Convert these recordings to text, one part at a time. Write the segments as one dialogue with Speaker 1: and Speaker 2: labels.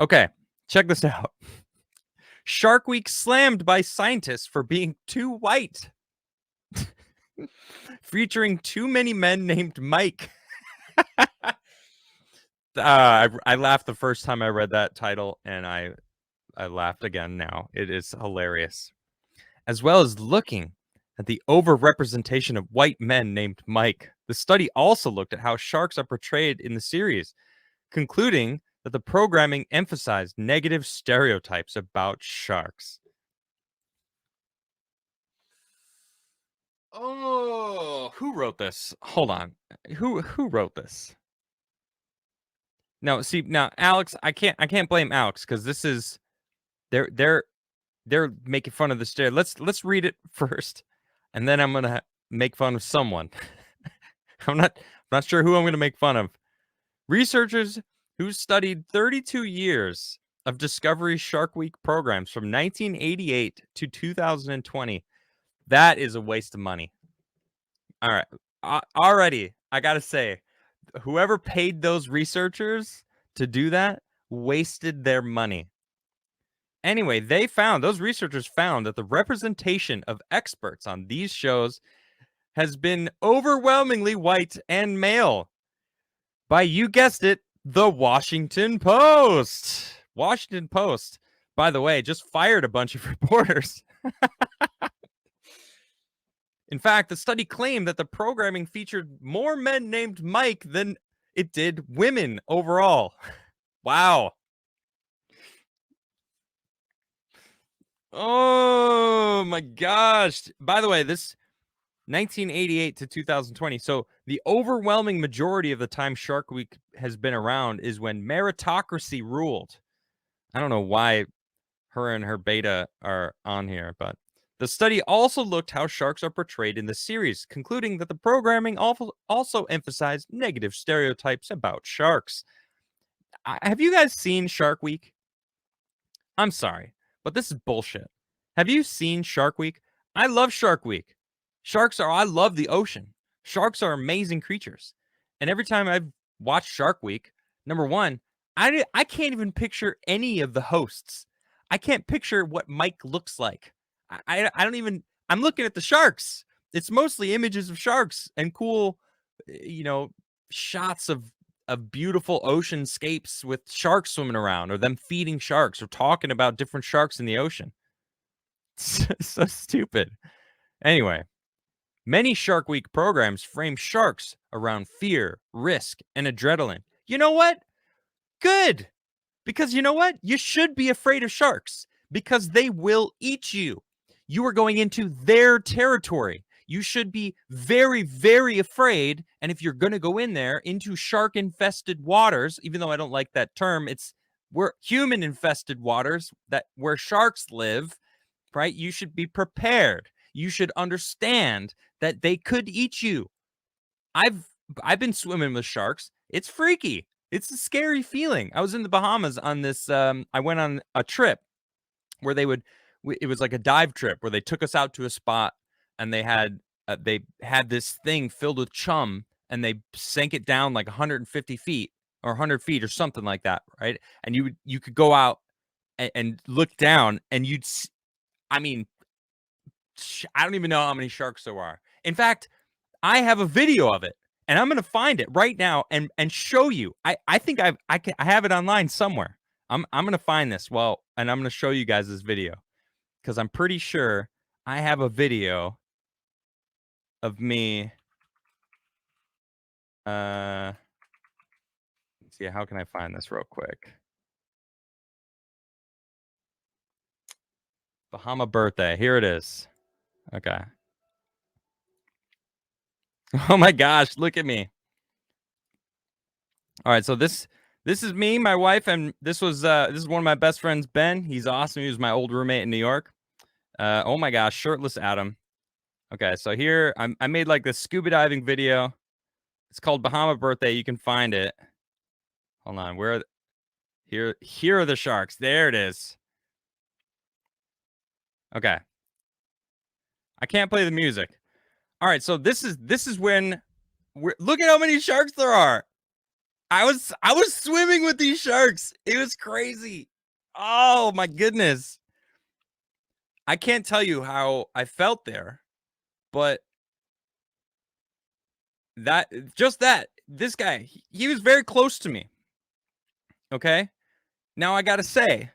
Speaker 1: Okay, check this out. Shark Week slammed by scientists for being too white. Featuring too many men named Mike. I laughed the first time I read that title, and I laughed again now. It is hilarious. As well as looking at the overrepresentation of white men named Mike. The study also looked at how sharks are portrayed in the series, concluding that the programming emphasized negative stereotypes about sharks. Oh, who wrote this? Hold on. Who wrote this? No, see now, Alex. I can't blame Alex because this is they're making fun of the stare. Let's read it first, and then I'm gonna make fun of someone. I'm not sure who I'm gonna make fun of. Researchers who studied 32 years of Discovery Shark Week programs from 1988 to 2020. That is a waste of money. All right, already I gotta say, whoever paid those researchers to do that wasted their money. Anyway, those researchers found that the representation of experts on these shows has been overwhelmingly white and male. By, you guessed it, the Washington Post. Washington Post, by the way, just fired a bunch of reporters. In fact, the study claimed that the programming featured more men named Mike than it did women overall. Wow. Oh my gosh. By the way, this 1988 to 2020. So the overwhelming majority of the time Shark Week has been around is when meritocracy ruled. I don't know why her and her beta are on here, but the study also looked how sharks are portrayed in the series, concluding that the programming also emphasized negative stereotypes about sharks. Have you guys seen Shark Week? I'm sorry, but this is bullshit. Have you seen Shark Week? I love Shark Week. I love the ocean. Sharks are amazing creatures. And every time I've watched Shark Week, number one, I can't even picture any of the hosts. I can't picture what Mike looks like. I don't even, I'm looking at the sharks. It's mostly images of sharks and cool, shots of beautiful oceanscapes with sharks swimming around or them feeding sharks or talking about different sharks in the ocean. So stupid. Anyway, many Shark Week programs frame sharks around fear, risk, and adrenaline. You know what? Good. Because you know what? You should be afraid of sharks because they will eat you. You are going into their territory. You should be very, very afraid. And if you're going to go in there into shark infested waters, even though I don't like that term, we're human infested waters where sharks live, right? You should be prepared. You should understand that they could eat you. I've been swimming with sharks. It's freaky. It's a scary feeling. I was in the Bahamas on this. I went on a trip where it was like a dive trip where they took us out to a spot and they had this thing filled with chum and they sank it down like 150 feet or 100 feet or something like that, right? And you could go out and look down and I mean, I don't even know how many sharks there are. In fact, I have a video of it, and I'm gonna find it right now and show you. I think I have it online somewhere. I'm gonna find this and I'm gonna show you guys this video because I'm pretty sure I have a video of me. Let's see, how can I find this real quick? Bahama birthday. Here it is. Okay. Oh my gosh, look at me. All right, so this is me, my wife, and this is one of my best friends, Ben. He's awesome. He was my old roommate in New York. Oh my gosh, shirtless Adam. Okay, so here I made like this scuba diving video. It's called Bahama Birthday. You can find it. Hold on, here are the sharks. There it is. Okay. I can't play the music. All right, so this is when look at how many sharks there are. I was swimming with these sharks. It was crazy. Oh my goodness. I can't tell you how I felt there, but this guy, he was very close to me. Okay? Now I got to say,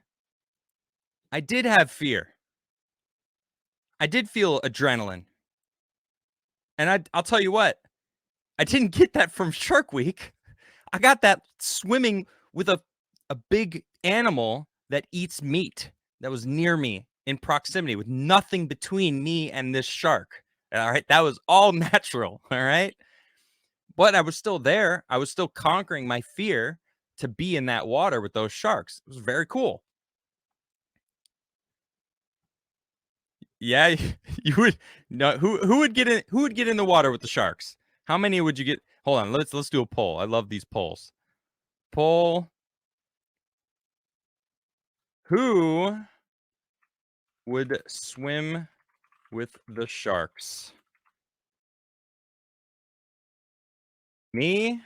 Speaker 1: I did have fear. I did feel adrenaline. And I'll tell you what, I didn't get that from Shark Week. I got that swimming with a big animal that eats meat that was near me in proximity with nothing between me and this shark. All right. That was all natural. All right. But I was still there. I was still conquering my fear to be in that water with those sharks. It was very cool. Yeah, you would. No, who would get in the water with the sharks? How many would you get? Hold on, let's do a poll. I love these polls. Poll: who would swim with the sharks? Me?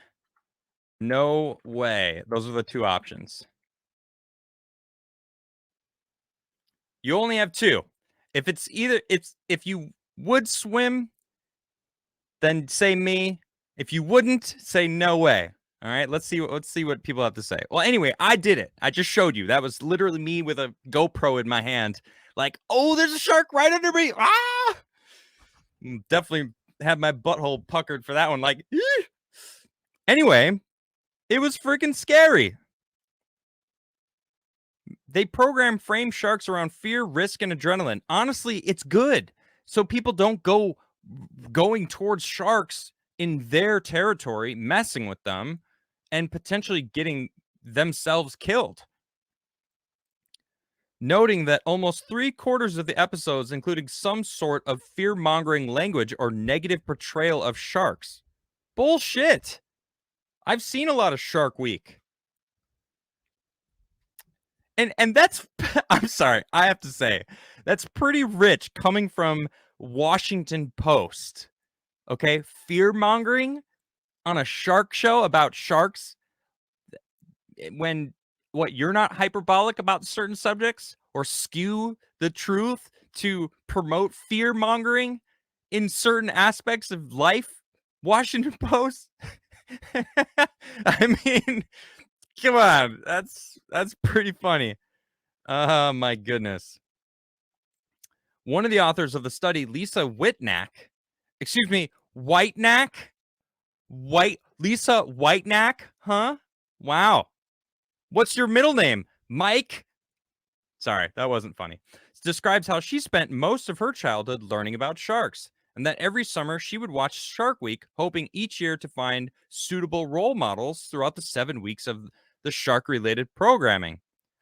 Speaker 1: No way. Those are the two options. You only have two. If you would swim, then say me. If you wouldn't, say no way. All right, let's see what people have to say. Well, anyway, I did it. I just showed you. That was literally me with a GoPro in my hand. Like, oh, there's a shark right under me. Ah! Definitely had my butthole puckered for that one. Like, eeh! Anyway, it was freaking scary. They program frame sharks around fear, risk, and adrenaline. Honestly, it's good. So people don't going towards sharks in their territory, messing with them, and potentially getting themselves killed. Noting that almost 3/4 of the episodes including some sort of fear-mongering language or negative portrayal of sharks. Bullshit. I've seen a lot of Shark Week. And that's I'm sorry, I have to say, that's pretty rich coming from Washington Post. Okay? Fear-mongering on a shark show about sharks when you're not hyperbolic about certain subjects or skew the truth to promote fear mongering in certain aspects of life. Washington Post. I mean, come on, that's pretty funny. Oh my goodness. One of the authors of the study, Lisa Whitenack, Lisa Whitenack, huh? Wow. What's your middle name? Mike? Sorry, that wasn't funny. Describes how she spent most of her childhood learning about sharks, and that every summer she would watch Shark Week, hoping each year to find suitable role models throughout the 7 weeks of the shark-related programming.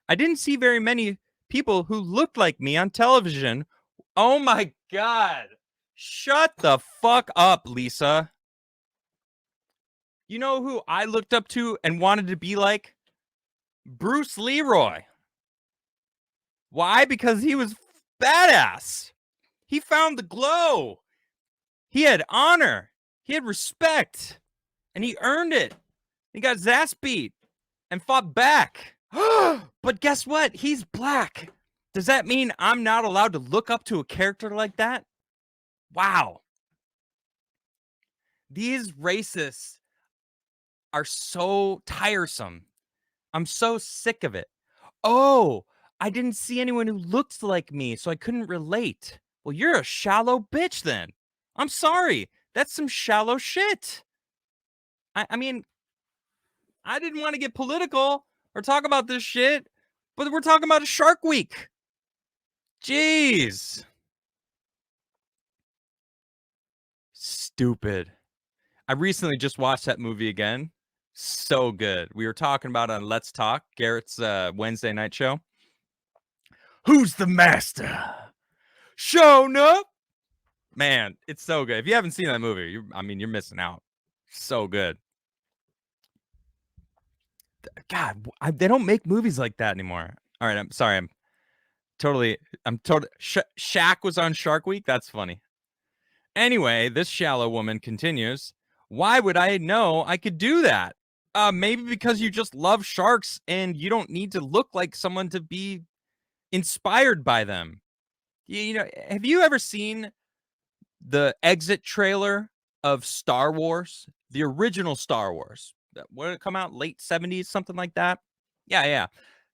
Speaker 1: I didn't see very many people who looked like me on television. Oh my God. Shut the fuck up, Lisa. You know who I looked up to and wanted to be like? Bruce Leroy. Why? Because he was badass. He found the glow. He had honor. He had respect. And he earned it. He got his ass beat and fought back. But guess what? He's black. Does that mean I'm not allowed to look up to a character like that? Wow. These racists are so tiresome. I'm so sick of it. Oh, I didn't see anyone who looked like me, so I couldn't relate. Well, you're a shallow bitch then. I'm sorry. That's some shallow shit. I mean, I didn't want to get political or talk about this shit, but we're talking about a Shark Week. Jeez. Stupid. I recently just watched that movie again. So good. We were talking about it on Let's Talk, Garrett's Wednesday night show. Who's the master? Shown up. Man, it's so good. If you haven't seen that movie, you're missing out. So good. God, they don't make movies like that anymore. All right, I'm sorry. Shaq was on Shark Week. That's funny. Anyway, this shallow woman continues. Why would I know I could do that? Maybe because you just love sharks and you don't need to look like someone to be inspired by them. You know, have you ever seen the exit trailer of Star Wars, the original Star Wars? When it come out late 70s, something like that? Yeah, yeah.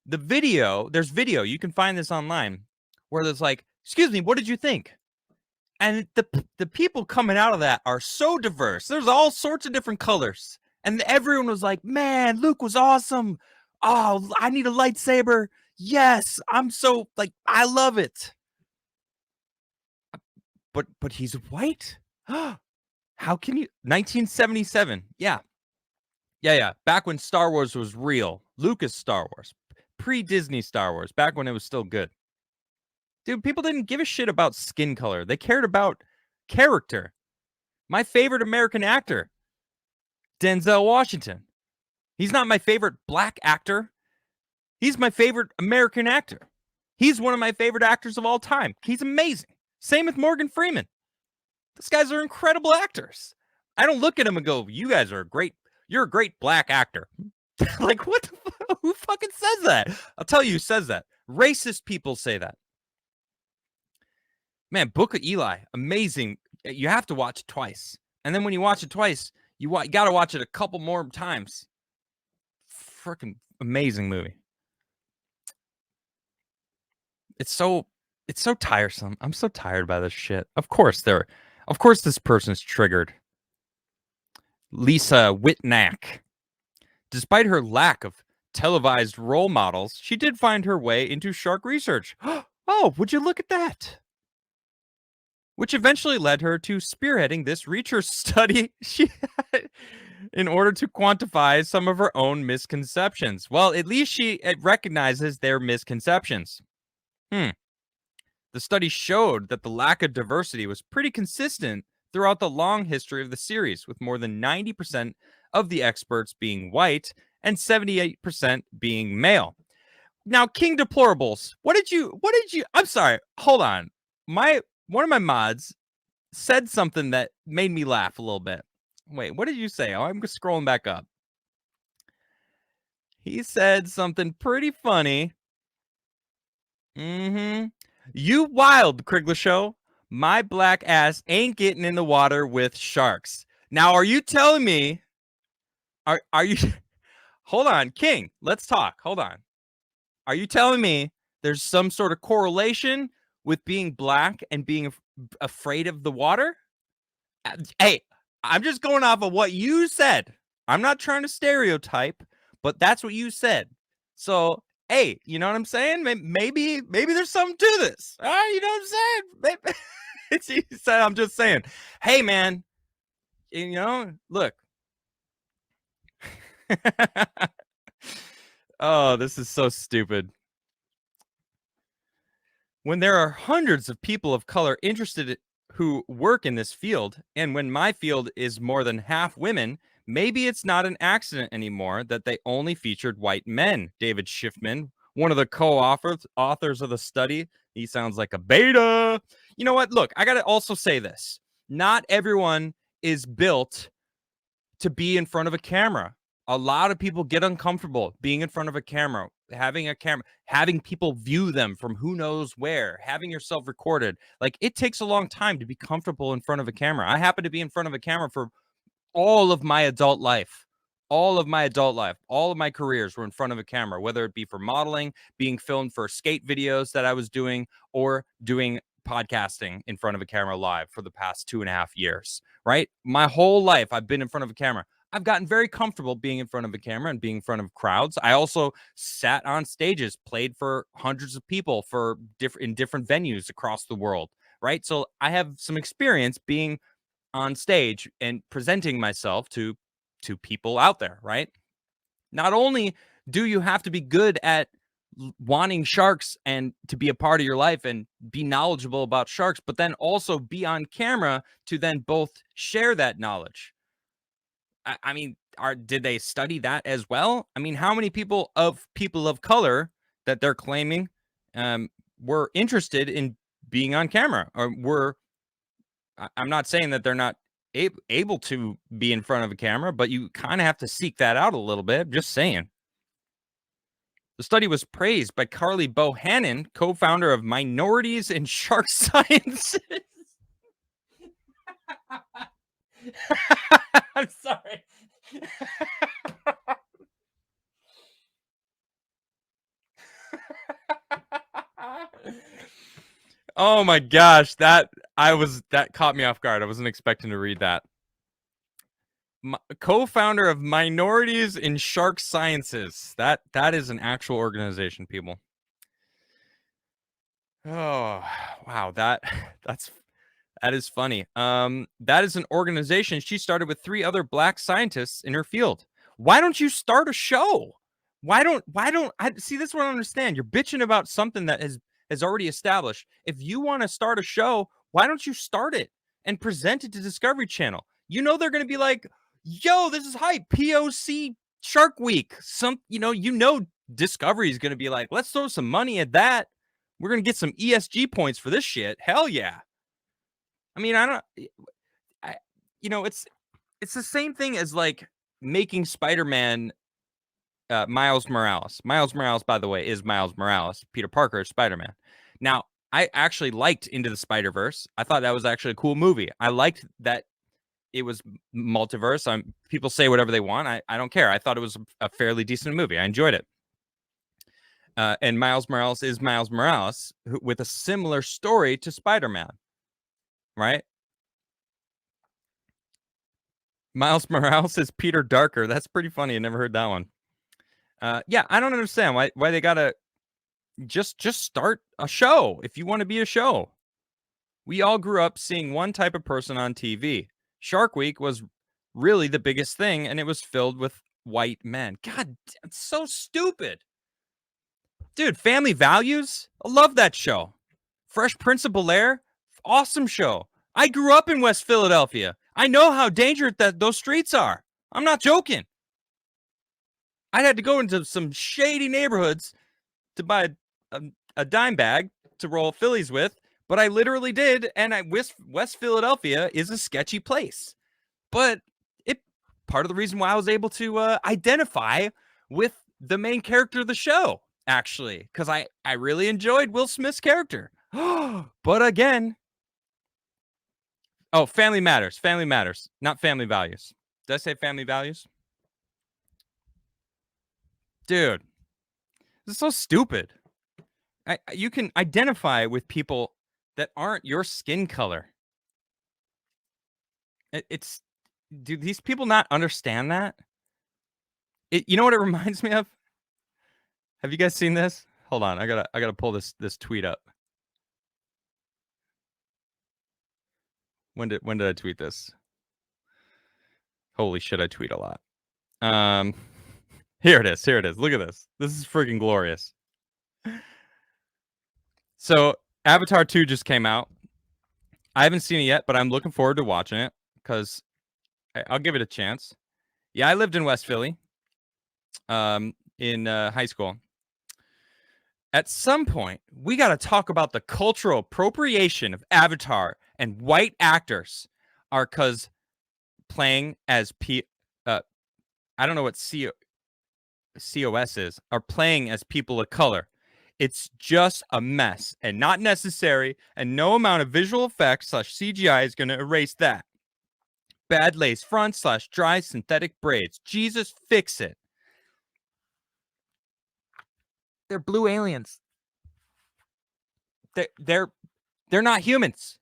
Speaker 1: The video, there's video, you can find this online, where there's like, "Excuse me, what did you think?" And the people coming out of that are so diverse. There's all sorts of different colors. And everyone was like, "Man, Luke was awesome. Oh, I need a lightsaber. Yes, I'm so like I love it." But he's white? How can you 1977. Yeah. Yeah, yeah. Back when Star Wars was real. Lucas Star Wars. Pre-Disney Star Wars, back when it was still good. Dude, people didn't give a shit about skin color. They cared about character. My favorite American actor, Denzel Washington. He's not my favorite black actor. He's my favorite American actor. He's one of my favorite actors of all time. He's amazing. Same with Morgan Freeman. These guys are incredible actors. I don't look at them and go, "You guys are great. You're a great black actor." Like, what the fuck? Who fucking says that? I'll tell you who says that. Racist people say that. Man, Book of Eli, amazing. You have to watch it twice. And then when you watch it twice, you got to watch it a couple more times. Freaking amazing movie. It's so tiresome. I'm so tired by this shit. Of course this person's triggered. Lisa Whitnack. Despite her lack of televised role models, she did find her way into shark research. Oh, would you look at that? Which eventually led her to spearheading this research study in order to quantify some of her own misconceptions. Well, at least she recognizes their misconceptions. The study showed that the lack of diversity was pretty consistent throughout the long history of the series, with more than 90% of the experts being white and 78% being male. Now, King Deplorables, what did you, I'm sorry, hold on. One of my mods said something that made me laugh a little bit. Wait, what did you say? Oh, I'm scrolling back up. He said something pretty funny. You wild, Crigler Show. My black ass ain't getting in the water with sharks. Now, are you telling me, are you, hold on, King, let's talk. Hold on. Are you telling me there's some sort of correlation with being black and being afraid of the water? Hey, I'm just going off of what you said. I'm not trying to stereotype, but that's what you said. So, hey, you know what I'm saying? Maybe there's something to this. All right, you know what I'm saying? He said, I'm just saying, hey, man, you know, look. Oh, this is so stupid. When there are hundreds of people of color interested who work in this field, and when my field is more than half women, maybe it's not an accident anymore that they only featured white men. David Schiffman, one of the authors of the study, he sounds like a beta. You know what? Look, I got to also say this. Not everyone is built to be in front of a camera. A lot of people get uncomfortable being in front of a camera, having people view them from who knows where, having yourself recorded. Like, it takes a long time to be comfortable in front of a camera. I happen to be in front of a camera for all of my adult life. All of my careers were in front of a camera, whether it be for modeling, being filmed for skate videos that I was doing, or doing podcasting in front of a camera live for the past 2.5 years, right? My whole life, I've been in front of a camera. I've gotten very comfortable being in front of a camera and being in front of crowds. I also sat on stages, played for hundreds of people in different venues across the world, right? So I have some experience being on stage and presenting myself to people out there, right? Not only do you have to be good at wanting sharks and to be a part of your life and be knowledgeable about sharks, but then also be on camera to then both share that knowledge. I mean, did they study that as well? I mean, how many people of color that they're claiming were interested in being on camera, or I'm not saying that they're not able to be in front of a camera, but you kind of have to seek that out a little bit. Just saying. The study was praised by Carly Bohannon, co-founder of Minorities in Shark Sciences. I'm sorry. Oh my gosh, that caught me off guard. I wasn't expecting to read that. Co-founder of Minorities in Shark Sciences. That is an actual organization, people. Oh, wow, that is funny. That is an organization she started with 3 other black scientists in her field. Why don't you start a show? Why don't I see? This is what I don't understand. You're bitching about something that has already established. If you want to start a show, why don't you start it and present it to Discovery Channel? You know they're going to be like, "Yo, this is hype. POC Shark Week." Discovery is going to be like, "Let's throw some money at that. We're going to get some ESG points for this shit." Hell yeah. I mean, it's the same thing as like making Spider-Man Miles Morales. Miles Morales, by the way, is Miles Morales. Peter Parker is Spider-Man. Now, I actually liked Into the Spider-Verse. I thought that was actually a cool movie. I liked that it was multiverse. People say whatever they want. I don't care. I thought it was a fairly decent movie. I enjoyed it. And Miles Morales is Miles Morales with a similar story to Spider-Man, right? Miles Morales is Peter Darker. That's pretty funny. I never heard that one. Yeah, I don't understand why they gotta just start a show if you want to be a show. We all grew up seeing one type of person on TV. Shark Week was really the biggest thing, and it was filled with white men. God, it's so stupid. Dude, Family Values? I love that show. Fresh Prince of Bel-Air? Awesome show. I grew up in West Philadelphia. I know how dangerous those streets are. I'm not joking. I had to go into some shady neighborhoods to buy a dime bag to roll Phillies with, but I literally did, and West Philadelphia is a sketchy place. But part of the reason why I was able to identify with the main character of the show, actually, because I really enjoyed Will Smith's character. But again, Family Matters, not Family Values. Did I say Family Values? Dude, this is so stupid. You can identify with people that aren't your skin color. Do these people not understand that? You know what it reminds me of? Have you guys seen this? Hold on, I gotta pull this tweet up. When did I tweet this? Holy shit, I tweet a lot. Here it is. Look at this. This is freaking glorious. So Avatar 2 just came out. I haven't seen it yet, but I'm looking forward to watching it because I'll give it a chance. Yeah, I lived in West Philly in high school. At some point, we got to talk about the cultural appropriation of Avatar and white actors are playing as I don't know what COS is, are playing as people of color. It's just a mess and not necessary, and no amount of visual effects / CGI is going to erase that. Bad lace front / dry synthetic braids. Jesus, fix it. They're blue aliens. They're not humans.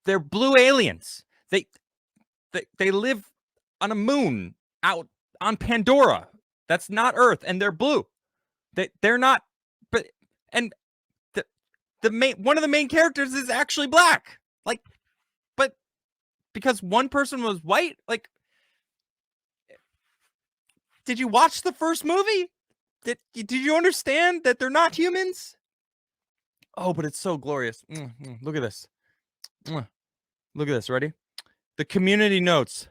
Speaker 1: They're blue aliens. They live on a moon out on Pandora. That's not Earth, and they're blue. They're not. But one of the main characters is actually black. But because one person was white, did you watch the first movie? Did you understand that they're not humans? Oh, but it's so glorious. Look at this. Look at this. Ready? The community notes.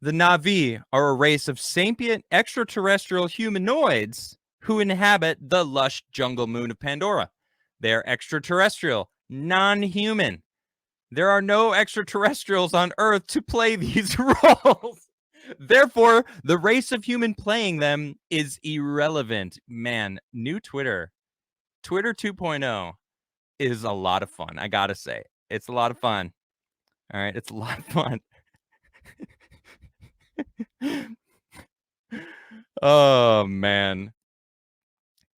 Speaker 1: The Na'vi are a race of sapient extraterrestrial humanoids who inhabit the lush jungle moon of Pandora. They are extraterrestrial, non-human. There are no extraterrestrials on Earth to play these roles. Therefore, the race of human playing them is irrelevant. Man, new Twitter 2.0 is a lot of fun. I gotta say, it's a lot of fun. All right, it's a lot of fun. Oh man.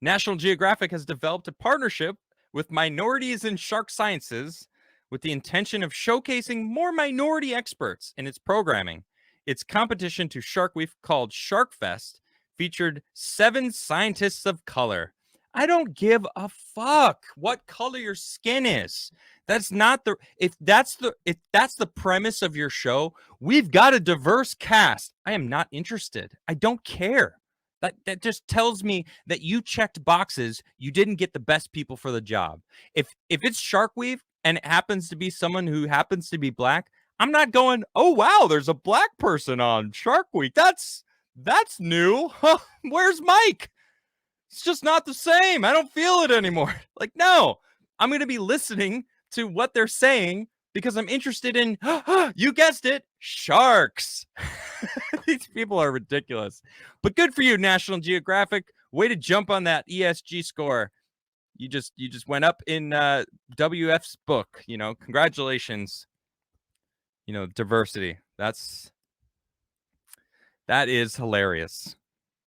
Speaker 1: National Geographic has developed a partnership with Minorities in Shark Sciences with the intention of showcasing more minority experts in its programming. Its competition to Shark Week, called Sharkfest, featured 7 scientists of color. I don't give a fuck what color your skin is. That's not the if that's the premise of your show, we've got a diverse cast. I am not interested. I don't care. That just tells me that you checked boxes. You didn't get the best people for the job. If it's Shark Week and it happens to be someone who happens to be black, I'm not going, "Oh wow, there's a black person on Shark Week. That's new. Huh, where's Mike?" It's just not the same. I don't feel it anymore. Like, no. I'm going to be listening to what they're saying because I'm interested in, you guessed it, sharks. These people are ridiculous. But good for you, National Geographic. Way to jump on that ESG score. You just went up in WF's book. Congratulations. Diversity. That is hilarious.